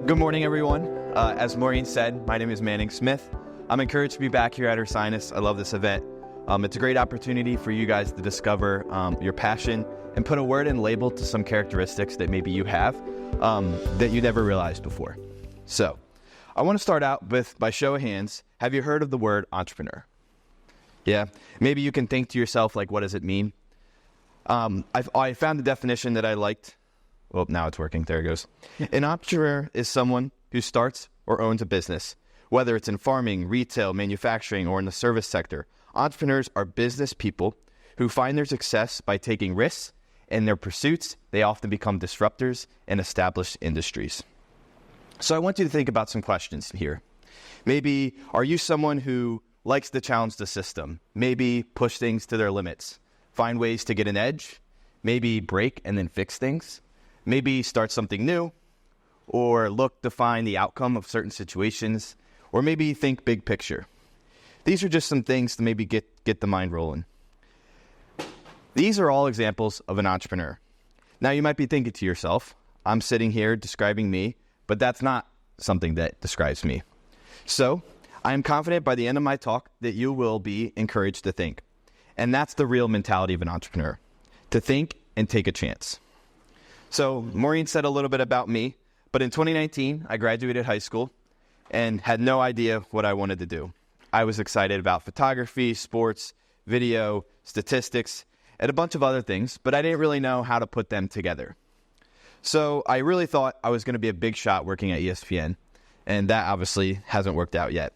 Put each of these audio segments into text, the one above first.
Good morning, everyone. As Maureen said, my name is Manning Smith. I'm encouraged to be back here at Ursinus. I love this event. It's a great opportunity for you guys to discover your passion and put a word and label to some characteristics that maybe you have that you never realized before. So I want to start out with, by show of hands, have you heard of the word entrepreneur? Yeah, maybe you can think to yourself, like, what does it mean? I found the definition that I liked. Well, now it's working. There it goes. An entrepreneur is someone who starts or owns a business, whether it's in farming, retail, manufacturing, or in the service sector. Entrepreneurs are business people who find their success by taking risks. In their pursuits, they often become disruptors in established industries. So I want you to think about some questions here. Maybe, are you someone who likes to challenge the system? Maybe push things to their limits, find ways to get an edge, maybe break and then fix things? Maybe start something new, or look to find the outcome of certain situations, or maybe think big picture. These are just some things to maybe get the mind rolling. These are all examples of an entrepreneur. Now you might be thinking to yourself, I'm sitting here describing me, but that's not something that describes me. So I am confident by the end of my talk that you will be encouraged to think. And that's the real mentality of an entrepreneur, to think and take a chance. So Maureen said a little bit about me, but in 2019, I graduated high school and had no idea what I wanted to do. I was excited about photography, sports, video, statistics, and a bunch of other things, but I didn't really know how to put them together. So I really thought I was going to be a big shot working at ESPN, and that obviously hasn't worked out yet.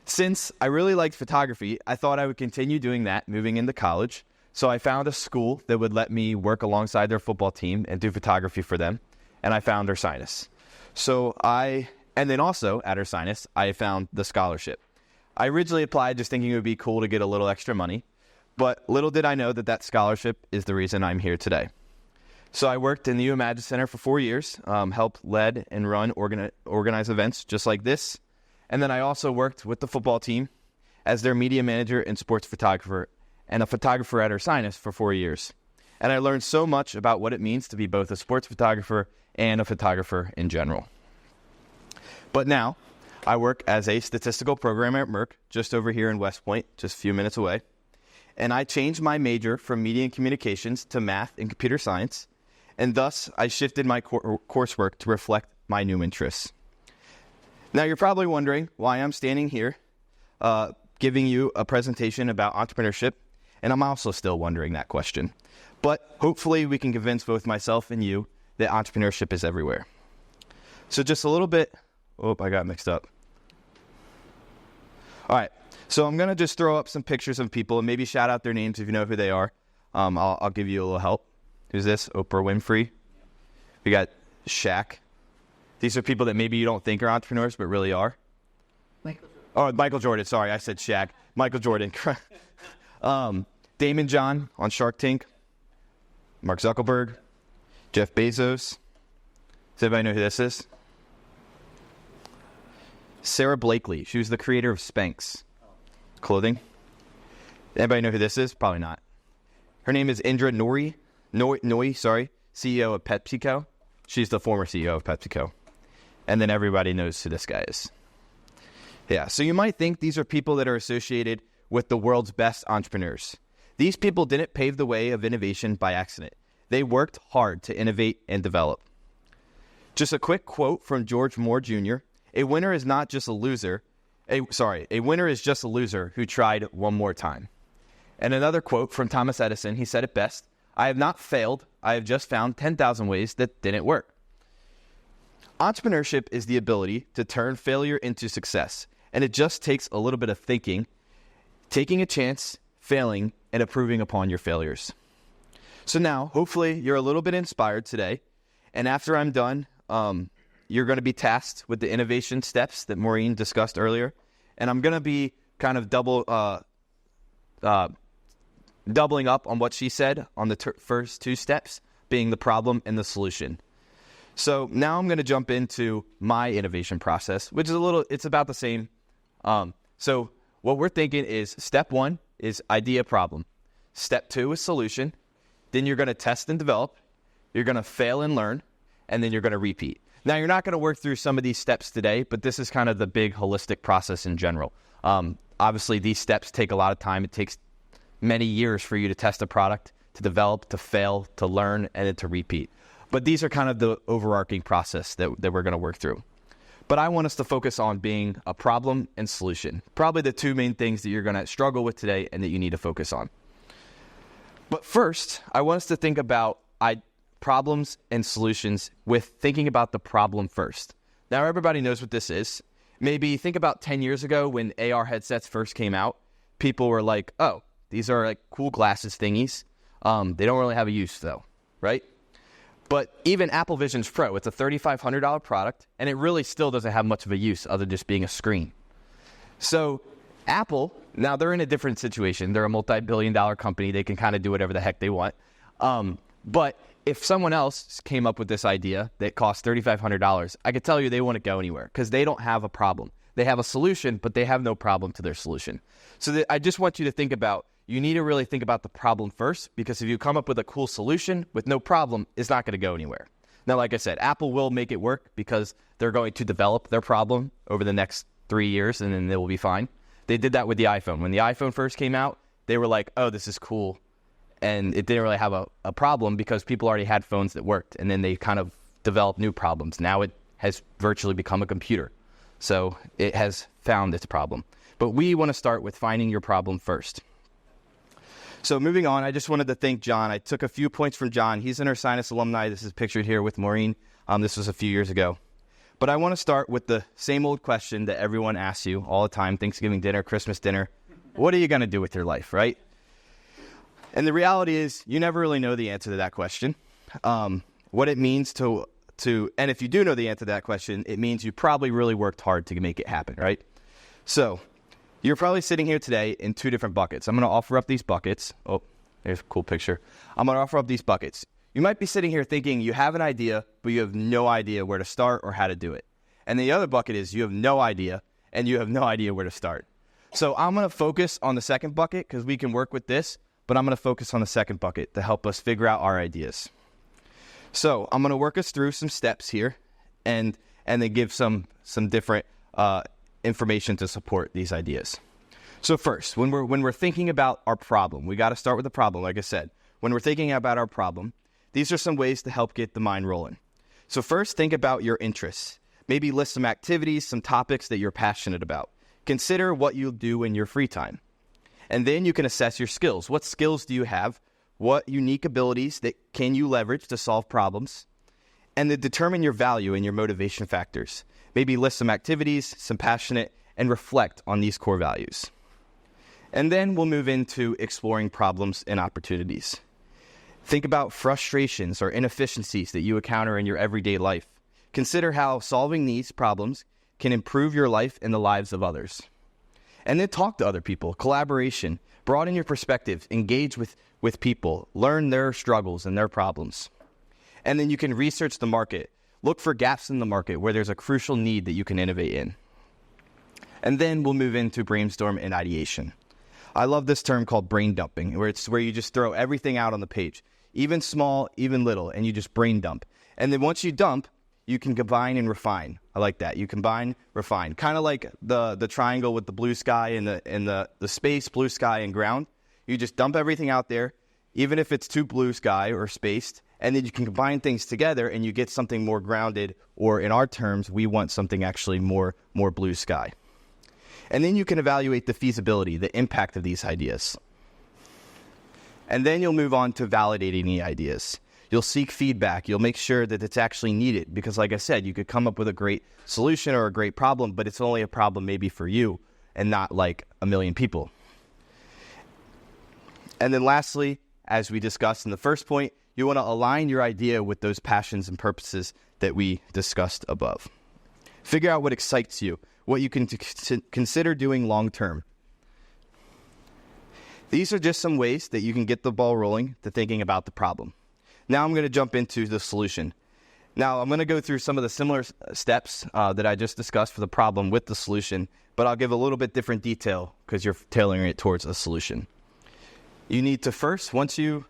Since I really liked photography, I thought I would continue doing that moving into college. So I found a school that would let me work alongside their football team and do photography for them, and I found Ursinus. And then also at Ursinus, I found the scholarship. I originally applied just thinking it would be cool to get a little extra money, but little did I know that that scholarship is the reason I'm here today. So I worked in the U Imagine Center for 4 years, helped lead and run organize events just like this, and then I also worked with the football team as their media manager and sports photographer, and a photographer at Ursinus for 4 years. And I learned so much about what it means to be both a sports photographer and a photographer in general. But now, I work as a statistical programmer at Merck, just over here in West Point, just a few minutes away. And I changed my major from media and communications to math and computer science, and thus I shifted my coursework to reflect my new interests. Now you're probably wondering why I'm standing here giving you a presentation about entrepreneurship, and I'm also still wondering that question. But hopefully we can convince both myself and you that entrepreneurship is everywhere. So just a little bit, I got mixed up. All right, so I'm gonna just throw up some pictures of people and maybe shout out their names if you know who they are. I'll give you a little help. Who's this? Oprah Winfrey. We got Shaq. These are people that maybe you don't think are entrepreneurs, but really are. Michael Jordan. Sorry, I said Shaq. Michael Jordan. Damon John on Shark Tank. Mark Zuckerberg. Jeff Bezos. Does anybody know who this is? Sarah Blakely. She was the creator of Spanx clothing. Anybody know who this is? Probably not. Her name is Indra Nooyi, CEO of PepsiCo. She's the former CEO of PepsiCo. And then everybody knows who this guy is. Yeah, so you might think these are people that are associated with the world's best entrepreneurs. These people didn't pave the way of innovation by accident. They worked hard to innovate and develop. Just a quick quote from George Moore Jr. A winner is just a loser who tried one more time. And another quote from Thomas Edison, he said it best, I have not failed, I have just found 10,000 ways that didn't work. Entrepreneurship is the ability to turn failure into success. And it just takes a little bit of thinking, taking a chance, failing, and improving upon your failures. So now, hopefully, you're a little bit inspired today. And after I'm done, you're going to be tasked with the innovation steps that Maureen discussed earlier. And I'm going to be kind of doubling up on what she said on the first two steps, being the problem and the solution. So now I'm going to jump into my innovation process, which is it's about the same. So what we're thinking is step one is idea problem. Step two is solution. Then you're going to test and develop. You're going to fail and learn. And then you're going to repeat. Now, you're not going to work through some of these steps today, but this is kind of the big holistic process in general. Obviously, these steps take a lot of time. It takes many years for you to test a product, to develop, to fail, to learn, and then to repeat. But these are kind of the overarching process that we're going to work through. But I want us to focus on being a problem and solution. Probably the two main things that you're going to struggle with today and that you need to focus on. But first, I want us to think about problems and solutions with thinking about the problem first. Now, everybody knows what this is. Maybe think about 10 years ago when AR headsets first came out. People were like, oh, these are like cool glasses thingies. They don't really have a use though, right? But even Apple Visions Pro, it's a $3,500 product, and it really still doesn't have much of a use other than just being a screen. So Apple, now they're in a different situation. They're a multi-billion-dollar company. They can kind of do whatever the heck they want. But if someone else came up with this idea that costs $3,500, I could tell you they wouldn't go anywhere because they don't have a problem. They have a solution, but they have no problem to their solution. So I just want you to think about, you need to really think about the problem first, because if you come up with a cool solution with no problem, it's not going to go anywhere. Now, like I said, Apple will make it work because they're going to develop their problem over the next 3 years, and then they will be fine. They did that with the iPhone. When the iPhone first came out, they were like, oh, this is cool. And it didn't really have a problem because people already had phones that worked. And then they kind of developed new problems. Now it has virtually become a computer. So it has found its problem. But we want to start with finding your problem first. So moving on, I just wanted to thank John. I took a few points from John. He's an Ursinus alumni. This is pictured here with Maureen. This was a few years ago. But I want to start with the same old question that everyone asks you all the time, Thanksgiving dinner, Christmas dinner. What are you going to do with your life, right? And the reality is you never really know the answer to that question. What it means to, and if you do know the answer to that question, it means you probably really worked hard to make it happen, right? So you're probably sitting here today in two different buckets. I'm going to offer up these buckets. Oh, there's a cool picture. I'm going to offer up these buckets. You might be sitting here thinking you have an idea, but you have no idea where to start or how to do it. And the other bucket is you have no idea, and you have no idea where to start. So I'm going to focus on the second bucket because we can work with this, but I'm going to focus on the second bucket to help us figure out our ideas. So I'm going to work us through some steps here and then give some different information to support these ideas. So first, when we're thinking about our problem, we got to start with the problem. Like I said, when we're thinking about our problem, these are some ways to help get the mind rolling. So first, think about your interests. Maybe list some activities, some topics that you're passionate about. Consider what you'll do in your free time. And then you can assess your skills. What skills do you have? What unique abilities that can you leverage to solve problems? And then determine your value and your motivation factors. Maybe list some activities, some passionate, and reflect on these core values. And then we'll move into exploring problems and opportunities. Think about frustrations or inefficiencies that you encounter in your everyday life. Consider how solving these problems can improve your life and the lives of others. And then talk to other people, collaboration, broaden your perspective, engage with people, learn their struggles and their problems. And then you can research the market, look for gaps in the market where there's a crucial need that you can innovate in. And then we'll move into brainstorm and ideation. I love this term called brain dumping, where you just throw everything out on the page, even small, even little, and you just brain dump. And then once you dump, you can combine and refine. I like that. You combine, refine. Kind of like the triangle with the blue sky and the space, blue sky, and ground. You just dump everything out there, even if it's too blue sky or spaced, and then you can combine things together and you get something more grounded, or in our terms, we want something actually more blue sky. And then you can evaluate the feasibility, the impact of these ideas. And then you'll move on to validating the ideas. You'll seek feedback. You'll make sure that it's actually needed because, like I said, you could come up with a great solution or a great problem, but it's only a problem maybe for you and not like a million people. And then lastly, as we discussed in the first point, you want to align your idea with those passions and purposes that we discussed above. Figure out what excites you, what you can consider doing long term. These are just some ways that you can get the ball rolling to thinking about the problem. Now I'm going to jump into the solution. Now I'm going to go through some of the similar steps that I just discussed for the problem with the solution, but I'll give a little bit different detail because you're tailoring it towards a solution. You need to first, once you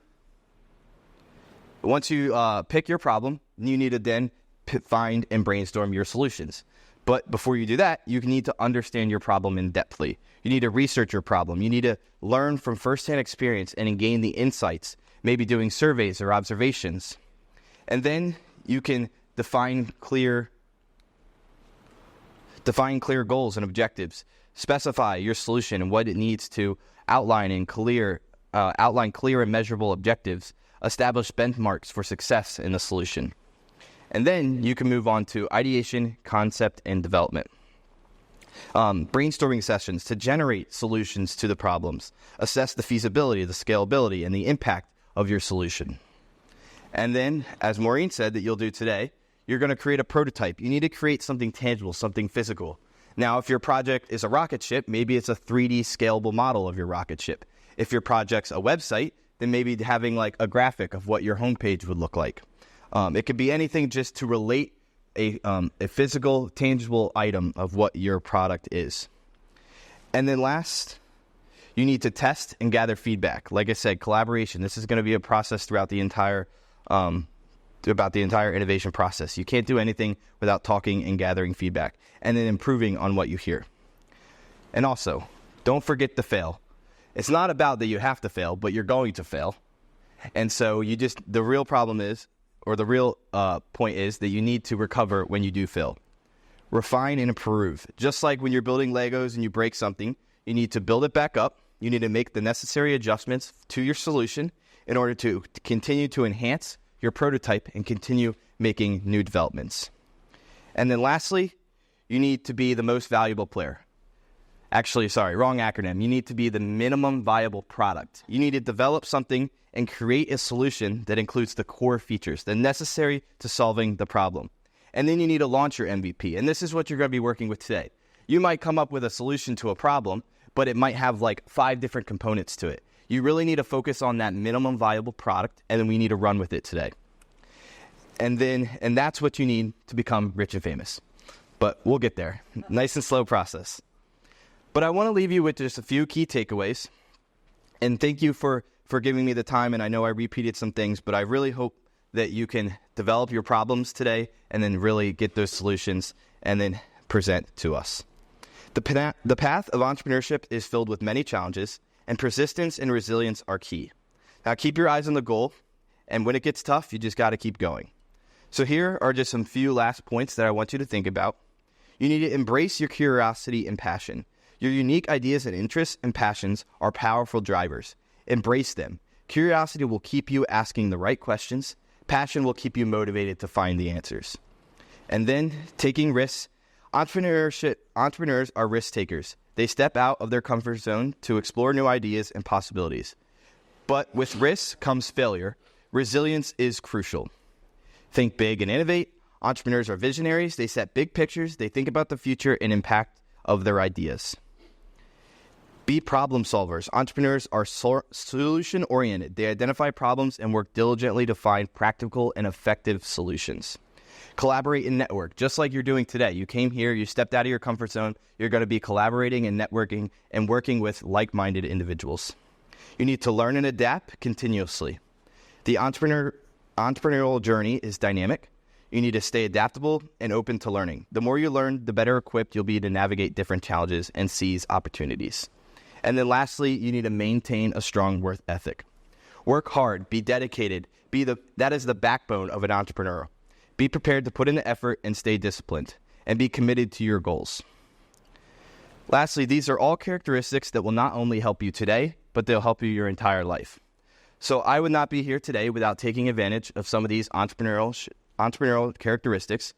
pick your problem, you need to then find and brainstorm your solutions. But before you do that, you need to understand your problem in depthly. You need to research your problem. You need to learn from firsthand experience and gain the insights, maybe doing surveys or observations. And then you can define clear goals and objectives, specify your solution and what it needs to outline clear and measurable objectives, establish benchmarks for success in the solution. And then you can move on to ideation, concept, and development. Brainstorming sessions to generate solutions to the problems, assess the feasibility, the scalability, and the impact of your solution. And then, as Maureen said that you'll do today, you're going to create a prototype. You need to create something tangible, something physical. Now, if your project is a rocket ship, maybe it's a 3D scalable model of your rocket ship. If your project's a website, then maybe having like a graphic of what your homepage would look like. It could be anything just to relate a physical, tangible item of what your product is. And then last, you need to test and gather feedback. Like I said, collaboration. This is going to be a process throughout the entire innovation process. You can't do anything without talking and gathering feedback and then improving on what you hear. And also, don't forget to fail. It's not about that you have to fail, but you're going to fail. And so the real problem is, or the real point is that you need to recover when you do fail. Refine and improve. Just like when you're building Legos and you break something, you need to build it back up. You need to make the necessary adjustments to your solution in order to continue to enhance your prototype and continue making new developments. And then lastly, you need to be the most valuable player. Actually, sorry, wrong acronym. You need to be the minimum viable product. You need to develop something and create a solution that includes the core features, the necessary to solving the problem. And then you need to launch your MVP. And this is what you're going to be working with today. You might come up with a solution to a problem, but it might have like 5 different components to it. You really need to focus on that minimum viable product, and then we need to run with it today. And that's what you need to become rich and famous. But we'll get there. Nice and slow process. But I want to leave you with just a few key takeaways. And thank you for giving me the time. And I know I repeated some things, but I really hope that you can develop your problems today and then really get those solutions and then present to us. The path of entrepreneurship is filled with many challenges, and persistence and resilience are key. Now keep your eyes on the goal, and when it gets tough, you just got to keep going. So here are just some few last points that I want you to think about. You need to embrace your curiosity and passion. Your unique ideas and interests and passions are powerful drivers. Embrace them. Curiosity will keep you asking the right questions. Passion will keep you motivated to find the answers. And then taking risks. Entrepreneurs are risk takers. They step out of their comfort zone to explore new ideas and possibilities. But with risk comes failure. Resilience is crucial. Think big and innovate. Entrepreneurs are visionaries. They set big pictures. They think about the future and impact of their ideas. Be problem solvers. Entrepreneurs are solution-oriented. They identify problems and work diligently to find practical and effective solutions. Collaborate and network, just like you're doing today. You came here, you stepped out of your comfort zone. You're going to be collaborating and networking and working with like-minded individuals. You need to learn and adapt continuously. The entrepreneurial journey is dynamic. You need to stay adaptable and open to learning. The more you learn, the better equipped you'll be to navigate different challenges and seize opportunities. And then lastly, you need to maintain a strong work ethic. Work hard, be dedicated, that is the backbone of an entrepreneur. Be prepared to put in the effort and stay disciplined, and be committed to your goals. Lastly, these are all characteristics that will not only help you today, but they'll help you your entire life. So I would not be here today without taking advantage of some of these entrepreneurial characteristics.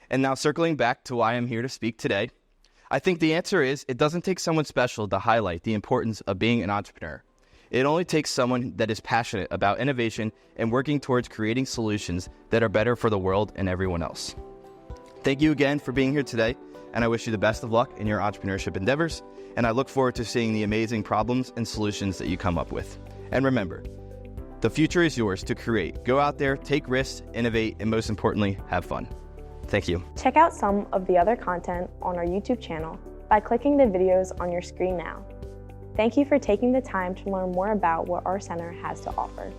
And now circling back to why I'm here to speak today, I think the answer is it doesn't take someone special to highlight the importance of being an entrepreneur. It only takes someone that is passionate about innovation and working towards creating solutions that are better for the world and everyone else. Thank you again for being here today, and I wish you the best of luck in your entrepreneurship endeavors, and I look forward to seeing the amazing problems and solutions that you come up with. And remember, the future is yours to create. Go out there, take risks, innovate, and most importantly, have fun. Thank you. Check out some of the other content on our YouTube channel by clicking the videos on your screen now. Thank you for taking the time to learn more about what our center has to offer.